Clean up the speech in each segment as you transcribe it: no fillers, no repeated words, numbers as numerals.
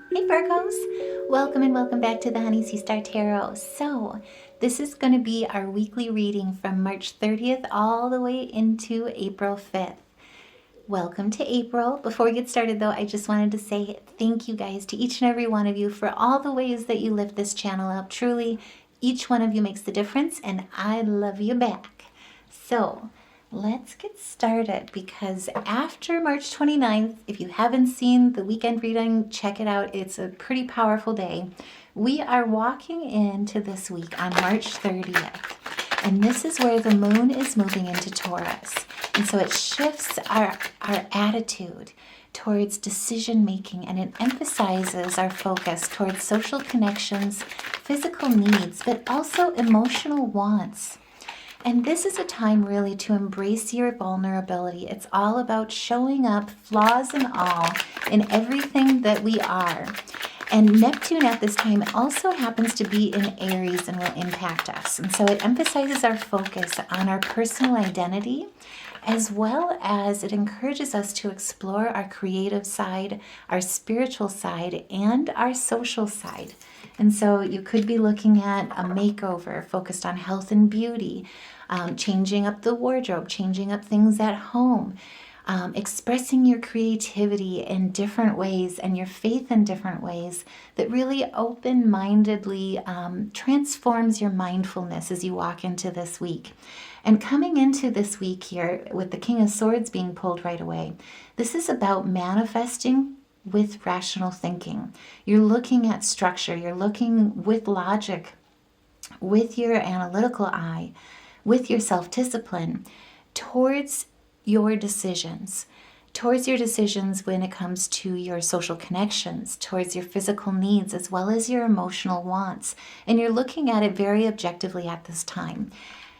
Hey Virgos, welcome and welcome back to the Honey Sea Star Tarot. So this is going to be our weekly reading from March 30th all the way into April 5th. Welcome to April. Before we get started though, I just wanted to say thank you guys to each and every one of you for all the ways that you lift this channel up. Truly, each one of you makes the difference and I love you back. So let's get started, because after March 29th, if you haven't seen the weekend reading, check it out. It's a pretty powerful day. We are walking into this week on March 30th, and this is where the moon is moving into Taurus. And so it shifts our attitude towards decision making, and it emphasizes our focus towards social connections, physical needs, but also emotional wants. And this is a time really to embrace your vulnerability. It's all about showing up, flaws and all, in everything that we are. And Neptune at this time also happens to be in Aries and will impact us. And so it emphasizes our focus on our personal identity, as well as it encourages us to explore our creative side, our spiritual side, and our social side. And so you could be looking at a makeover focused on health and beauty, changing up the wardrobe, changing up things at home, expressing your creativity in different ways and your faith in different ways that really open-mindedly transforms your mindfulness as you walk into this week. And coming into this week here with the King of Swords being pulled right away, this is about manifesting with rational thinking. You're looking at structure, you're looking with logic, with your analytical eye, with your self-discipline towards your decisions when it comes to your social connections, towards your physical needs, as well as your emotional wants. And you're looking at it very objectively at this time.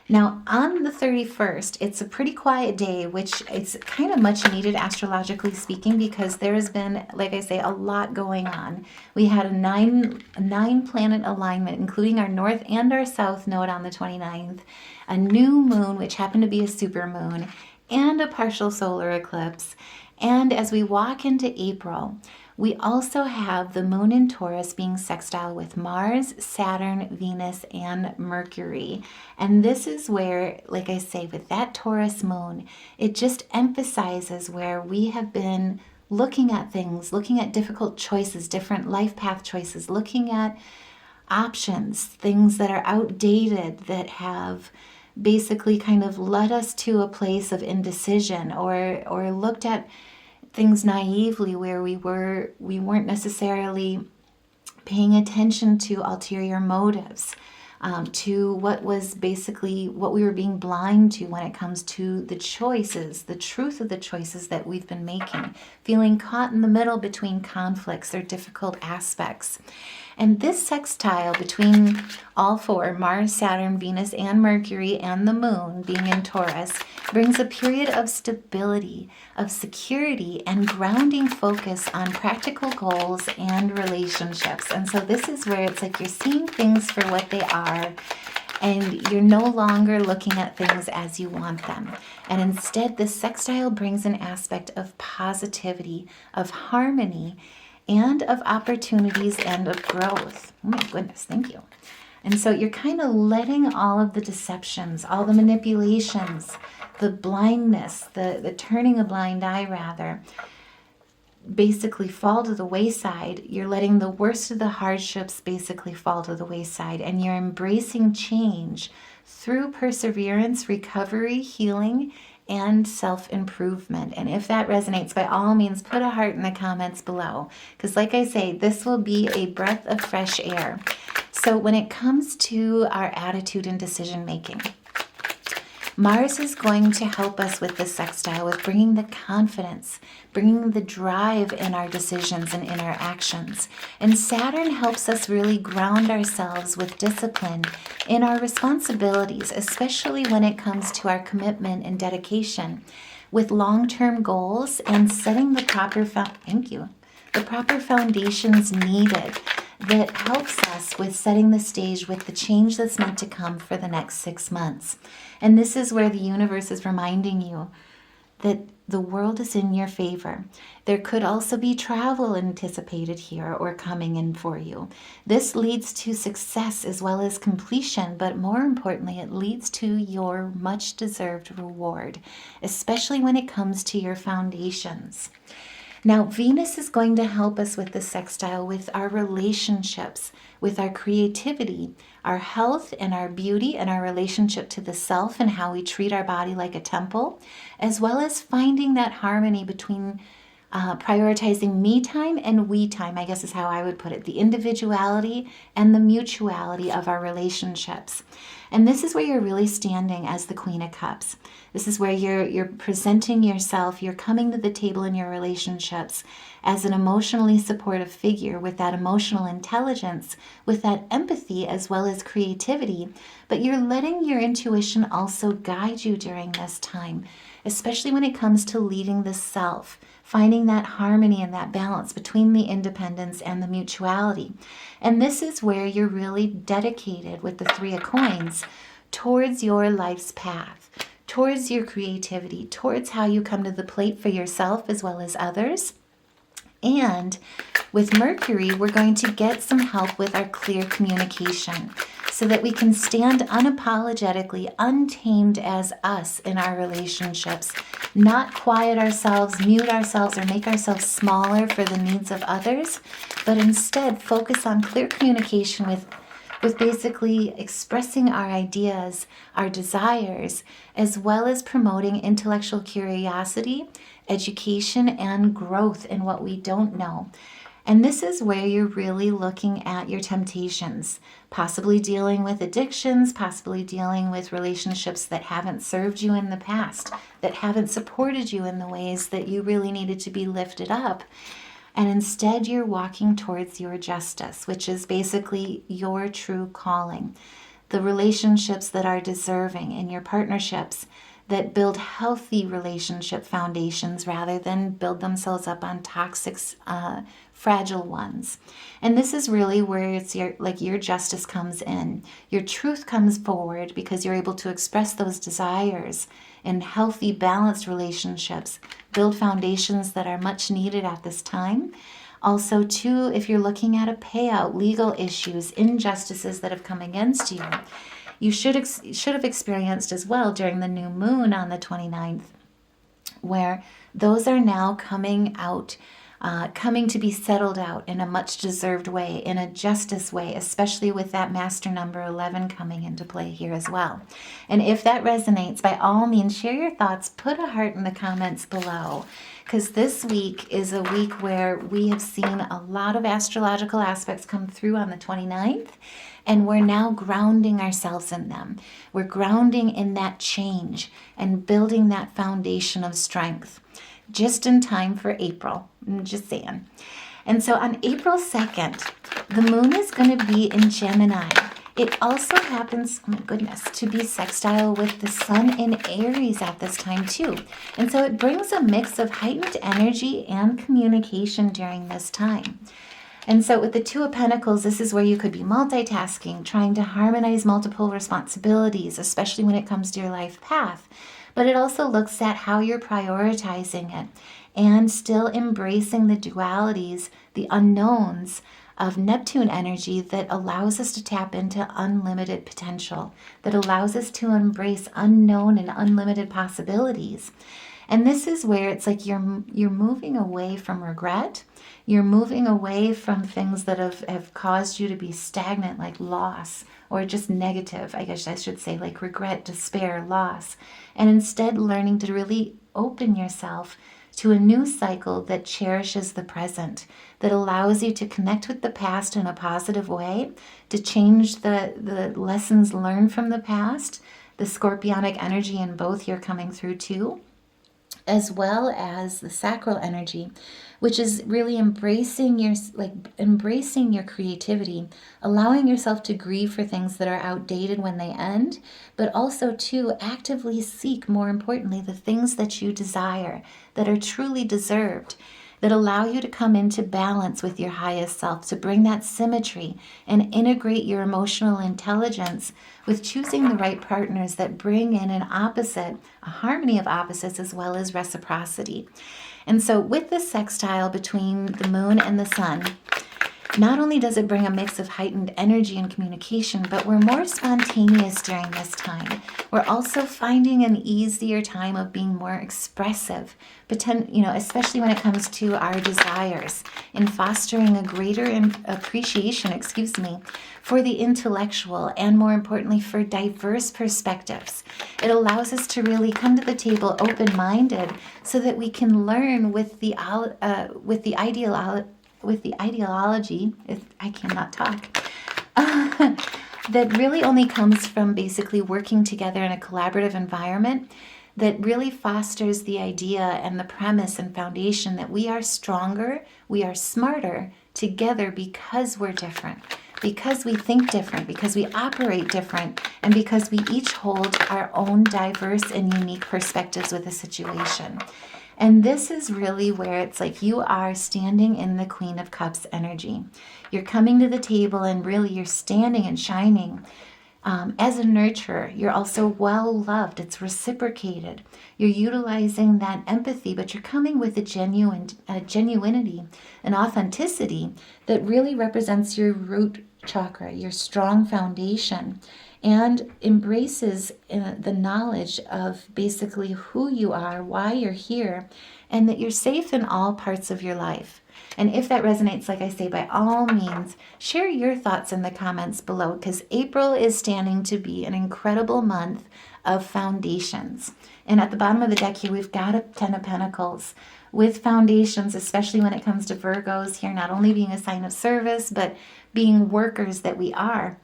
Now, on the 31st, it's a pretty quiet day, which it's kind of much needed astrologically speaking, because there has been, like I say, a lot going on. We had a nine planet alignment, including our north and our south node on the 29th, a new moon, which happened to be a super moon, and a partial solar eclipse. And as we walk into April, we also have the moon in Taurus being sextile with Mars, Saturn, Venus, and Mercury. And this is where, like I say, with that Taurus moon, it just emphasizes where we have been looking at things, looking at difficult choices, different life path choices, looking at options, things that are outdated, that have basically kind of led us to a place of indecision, or looked at things naively where we weren't necessarily paying attention to ulterior motives, to what was basically what we were being blind to when it comes to the choices, the truth of the choices that we've been making, feeling caught in the middle between conflicts or difficult aspects. And this sextile between all four, Mars, Saturn, Venus, and Mercury, and the moon being in Taurus, brings a period of stability, of security, and grounding focus on practical goals and relationships. And so this is where it's like you're seeing things for what they are, and you're no longer looking at things as you want them. And instead, this sextile brings an aspect of positivity, of harmony, and of opportunities and of growth. Oh my goodness, thank you. And so you're kind of letting all of the deceptions, all the manipulations, the blindness, the turning a blind eye rather, basically fall to the wayside. You're letting the worst of the hardships basically fall to the wayside, and you're embracing change through perseverance, recovery, healing, and self-improvement. And if that resonates, by all means, put a heart in the comments below, because like I say, this will be a breath of fresh air. So when it comes to our attitude and decision making, Mars is going to help us with the sextile, with bringing the confidence, bringing the drive in our decisions and in our actions. And Saturn helps us really ground ourselves with discipline in our responsibilities, especially when it comes to our commitment and dedication, with long-term goals and setting the proper foundations needed that helps us with setting the stage with the change that's meant to come for the next 6 months. And this is where the universe is reminding you that the world is in your favor. There could also be travel anticipated here or coming in for you. This leads to success as well as completion, but more importantly, it leads to your much deserved reward, especially when it comes to your foundations. Now, Venus is going to help us with the sextile with our relationships, with our creativity, our health and our beauty and our relationship to the self and how we treat our body like a temple, as well as finding that harmony between prioritizing me time and we time, I guess is how I would put it, the individuality and the mutuality of our relationships. And this is where you're really standing as the Queen of Cups. This is where you're presenting yourself, you're coming to the table in your relationships as an emotionally supportive figure with that emotional intelligence, with that empathy as well as creativity, but you're letting your intuition also guide you during this time, especially when it comes to leading the self, finding that harmony and that balance between the independence and the mutuality. And this is where you're really dedicated with the Three of Coins towards your life's path, towards your creativity, towards how you come to the plate for yourself as well as others. And with Mercury, we're going to get some help with our clear communication so that we can stand unapologetically, untamed as us in our relationships, not quiet ourselves, mute ourselves, or make ourselves smaller for the needs of others, but instead focus on clear communication with basically expressing our ideas, our desires, as well as promoting intellectual curiosity, education, and growth in what we don't know. And this is where you're really looking at your temptations, possibly dealing with addictions, possibly dealing with relationships that haven't served you in the past, that haven't supported you in the ways that you really needed to be lifted up. And instead, you're walking towards your justice, which is basically your true calling. The relationships that are deserving in your partnerships that build healthy relationship foundations rather than build themselves up on toxic, fragile ones. And this is really where it's your justice comes in. Your truth comes forward because you're able to express those desires in healthy, balanced relationships, build foundations that are much needed at this time. Also, too, if you're looking at a payout, legal issues, injustices that have come against you, you should have experienced as well during the new moon on the 29th, where those are now coming out, coming to be settled out in a much deserved way, in a justice way, especially with that master number 11 coming into play here as well. And if that resonates, by all means, share your thoughts, put a heart in the comments below, because this week is a week where we have seen a lot of astrological aspects come through on the 29th. And we're now grounding ourselves in them. We're grounding in that change and building that foundation of strength just in time for April. I'm just saying. And so on April 2nd, the moon is going to be in Gemini. It also happens, oh my goodness, to be sextile with the sun in Aries at this time too. And so it brings a mix of heightened energy and communication during this time. And so with the Two of Pentacles, this is where you could be multitasking, trying to harmonize multiple responsibilities, especially when it comes to your life path. But it also looks at how you're prioritizing it and still embracing the dualities, the unknowns of Neptune energy that allows us to tap into unlimited potential, that allows us to embrace unknown and unlimited possibilities. And this is where it's like you're moving away from regret. You're moving away from things that have caused you to be stagnant, like loss, or just negative, I guess I should say, like regret, despair, loss. And instead learning to really open yourself to a new cycle that cherishes the present, that allows you to connect with the past in a positive way, to change the lessons learned from the past, the scorpionic energy in both here coming through too, as well as the sacral energy, which is really embracing your creativity, allowing yourself to grieve for things that are outdated when they end, but also to actively seek, more importantly, the things that you desire, that are truly deserved. that allow you to come into balance with your highest self, to bring that symmetry and integrate your emotional intelligence with choosing the right partners that bring in an opposite, a harmony of opposites, as well as reciprocity. And so with this sextile between the moon and the sun, not only does it bring a mix of heightened energy and communication, but we're more spontaneous during this time. We're also finding an easier time of being more expressive, especially when it comes to our desires, in fostering a greater appreciation, for the intellectual and, more importantly, for diverse perspectives. It allows us to really come to the table open-minded so that we can learn with the ideology, if I cannot talk, that really only comes from basically working together in a collaborative environment that really fosters the idea and the premise and foundation that we are stronger, we are smarter together because we're different, because we think different, because we operate different, and because we each hold our own diverse and unique perspectives with a situation. And this is really where it's like you are standing in the Queen of Cups energy. You're coming to the table and really you're standing and shining. As a nurturer, you're also well loved. It's reciprocated. You're utilizing that empathy, but you're coming with a genuinity, an authenticity that really represents your root chakra, your strong foundation, and embraces the knowledge of basically who you are, why you're here, and that you're safe in all parts of your life. And if that resonates, like I say, by all means, share your thoughts in the comments below, because April is standing to be an incredible month of foundations. And at the bottom of the deck here, we've got a 10 of Pentacles with foundations, especially when it comes to Virgos here, not only being a sign of service, but being workers that we are.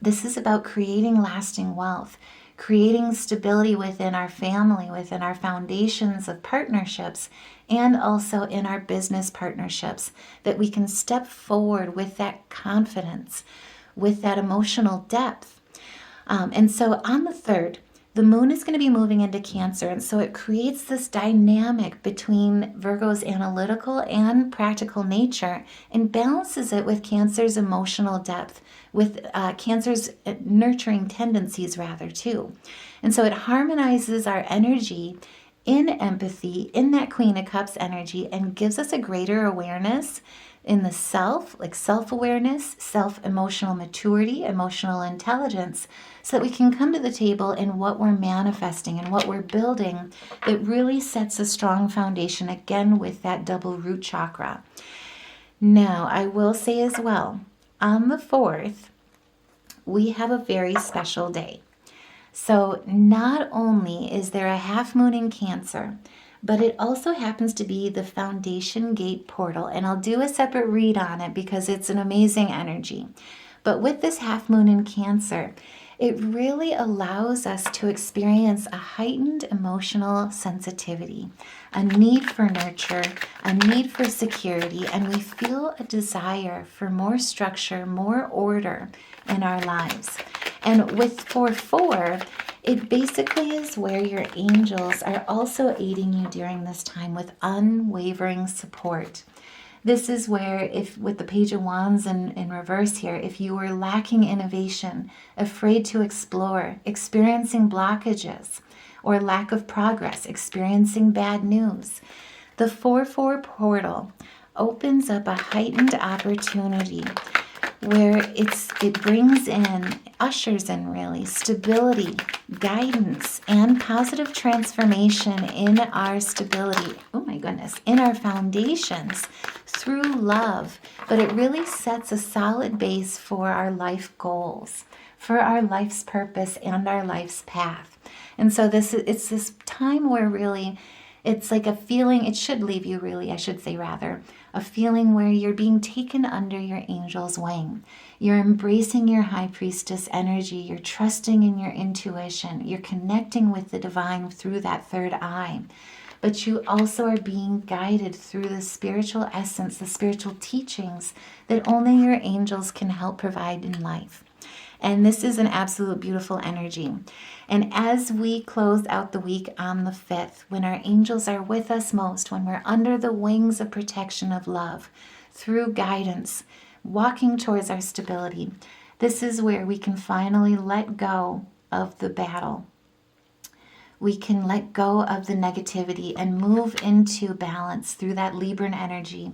This is about creating lasting wealth, creating stability within our family, within our foundations of partnerships, and also in our business partnerships, that we can step forward with that confidence, with that emotional depth. And so on the 3rd, the moon is going to be moving into Cancer, and so it creates this dynamic between Virgo's analytical and practical nature and balances it with Cancer's emotional depth, with Cancer's nurturing tendencies rather too. And so it harmonizes our energy in empathy, in that Queen of Cups energy, and gives us a greater awareness in the self, like self-awareness, self-emotional maturity, emotional intelligence, so that we can come to the table in what we're manifesting and what we're building that really sets a strong foundation, again, with that double root chakra. Now, I will say as well, on the 4th, we have a very special day. So not only is there a half moon in Cancer, but it also happens to be the foundation gate portal. And I'll do a separate read on it because it's an amazing energy. But with this half moon in Cancer, it really allows us to experience a heightened emotional sensitivity, a need for nurture, a need for security, and we feel a desire for more structure, more order in our lives. And with 4/4, it basically is where your angels are also aiding you during this time with unwavering support. This is where, if with the Page of Wands in reverse here, if you were lacking innovation, afraid to explore, experiencing blockages, or lack of progress, experiencing bad news, the 4/4 portal opens up a heightened opportunity where it brings in, ushers in really, stability, guidance, and positive transformation in our stability, in our foundations through love. But it really sets a solid base for our life goals, for our life's purpose and our life's path. And so it's this time where really it's like a feeling, it should leave you really, I should say rather, a feeling where you're being taken under your angel's wing. You're embracing your high priestess energy. You're trusting in your intuition. You're connecting with the divine through that third eye. But you also are being guided through the spiritual essence, the spiritual teachings that only your angels can help provide in life. And this is an absolute beautiful energy. And as we close out the week on the 5th, when our angels are with us most, when we're under the wings of protection of love, through guidance, walking towards our stability, this is where we can finally let go of the battle. We can let go of the negativity and move into balance through that Libran energy,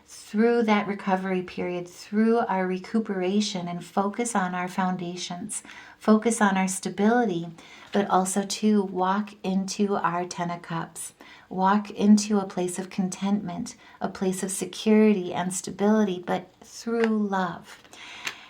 through that recovery period, through our recuperation, and focus on our foundations, focus on our stability, but also to walk into our 10 of Cups, walk into a place of contentment, a place of security and stability, but through love.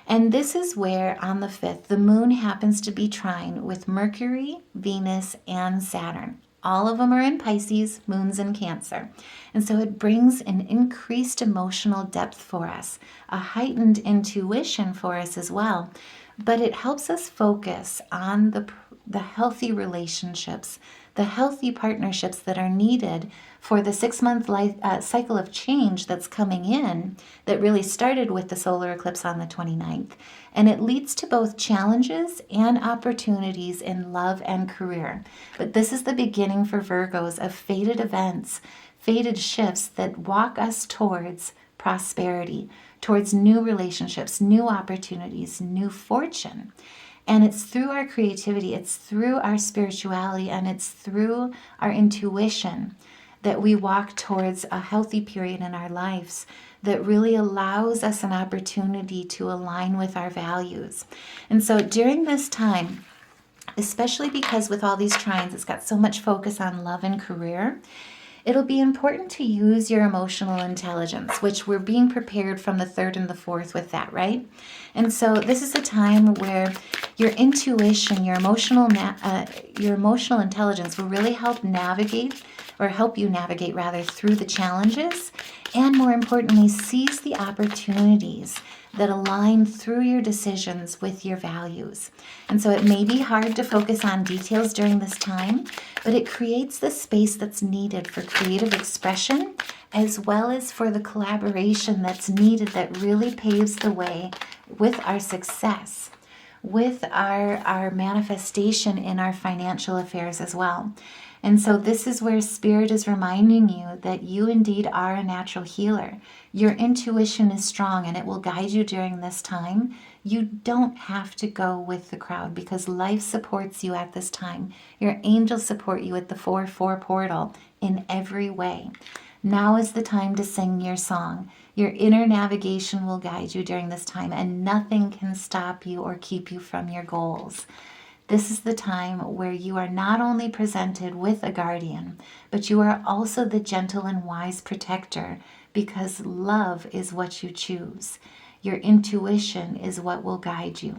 And this is where on the 5th, the moon happens to be trine with Mercury, Venus, and Saturn. All of them are in Pisces, moon's in Cancer. And so it brings an increased emotional depth for us, a heightened intuition for us as well. But it helps us focus on the healthy relationships, the healthy partnerships that are needed for the 6-month cycle of change that's coming in, that really started with the solar eclipse on the 29th. And it leads to both challenges and opportunities in love and career. But this is the beginning for Virgos of fated events, fated shifts that walk us towards prosperity, towards new relationships, new opportunities, new fortune. And it's through our creativity, it's through our spirituality, and it's through our intuition that we walk towards a healthy period in our lives that really allows us an opportunity to align with our values. And so during this time, especially because with all these trines, it's got so much focus on love and career, it'll be important to use your emotional intelligence, which we're being prepared from the 3rd and the 4th with that, right? And so this is a time where your intuition, your emotional intelligence will really help you navigate through the challenges, and more importantly, seize the opportunities that align through your decisions with your values. And so it may be hard to focus on details during this time, but it creates the space that's needed for creative expression, as well as for the collaboration that's needed that really paves the way with our success, with our manifestation in our financial affairs as well. And so this is where Spirit is reminding you that you indeed are a natural healer. Your intuition is strong and it will guide you during this time. You don't have to go with the crowd because life supports you at this time. Your angels support you at the 4-4 portal in every way. Now is the time to sing your song. Your inner navigation will guide you during this time, and nothing can stop you or keep you from your goals. This is the time where you are not only presented with a guardian, but you are also the gentle and wise protector, because love is what you choose. Your intuition is what will guide you.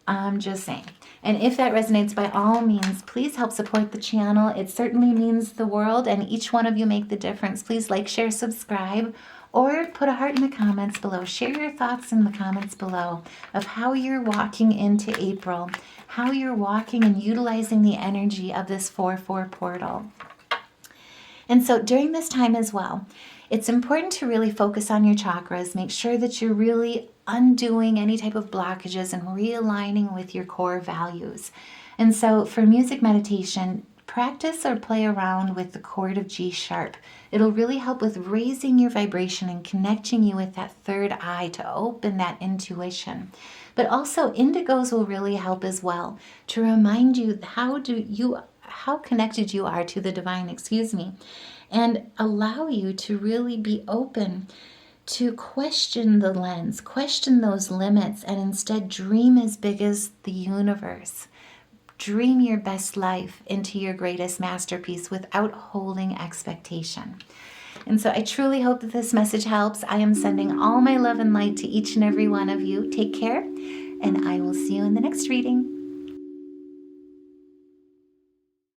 I'm just saying. And if that resonates, by all means, please help support the channel. It certainly means the world, and each one of you make the difference. Please like, share, subscribe, or put a heart in the comments below. Share your thoughts in the comments below of how you're walking into April, how you're walking and utilizing the energy of this 4-4 portal. And so during this time as well, it's important to really focus on your chakras. Make sure that you're really undoing any type of blockages and realigning with your core values. And so for music meditation, practice or play around with the chord of G sharp. It'll really help with raising your vibration and connecting you with that third eye to open that intuition. But also indigos will really help as well to remind you how connected you are to the divine, and allow you to really be open to question the lens, question those limits, and instead dream as big as the universe. Dream your best life into your greatest masterpiece without holding expectation. And so I truly hope that this message helps. I am sending all my love and light to each and every one of you. Take care, and I will see you in the next reading.